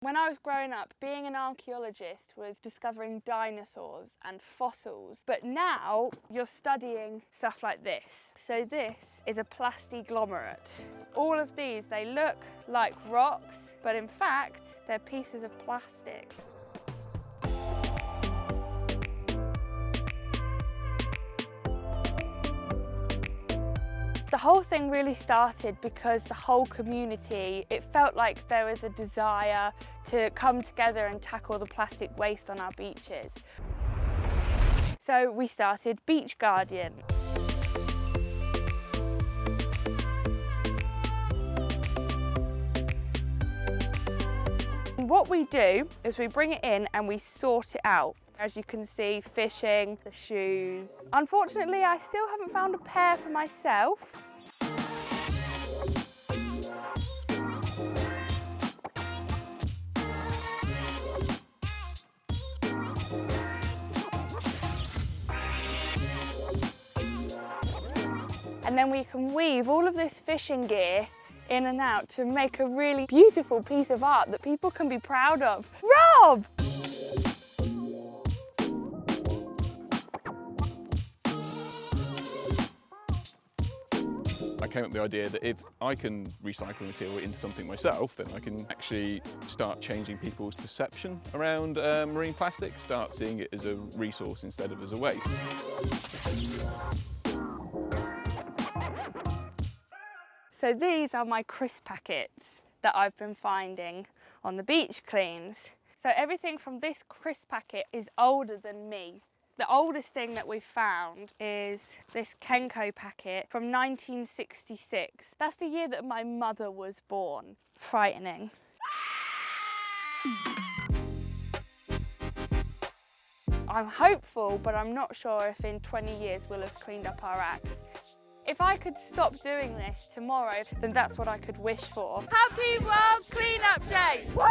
When I was growing up, being an archaeologist was discovering dinosaurs and fossils, but now you're studying stuff like this. So this is a plastiglomerate. All of these, they look like rocks, but in fact, they're pieces of plastic. The whole thing really started because the whole community, it felt like there was a desire to come together and tackle the plastic waste on our beaches. So we started Beach Guardian. And what we do is we bring it in and we sort it out. As you can see, fishing, the shoes. Unfortunately, I still haven't found a pair for myself. And then we can weave all of this fishing gear in and out to make a really beautiful piece of art that people can be proud of. Rob! I came up with the idea that if I can recycle the material into something myself, then I can actually start changing people's perception around marine plastic, start seeing it as a resource instead of as a waste. So these are my crisp packets that I've been finding on the beach cleans. So everything from this crisp packet is older than me. The oldest thing that we've found is this Kenko packet from 1966. That's the year that my mother was born. Frightening. I'm hopeful, but I'm not sure if in 20 years we'll have cleaned up our act. If I could stop doing this tomorrow, then that's what I could wish for. Happy World Cleanup Day! Woo!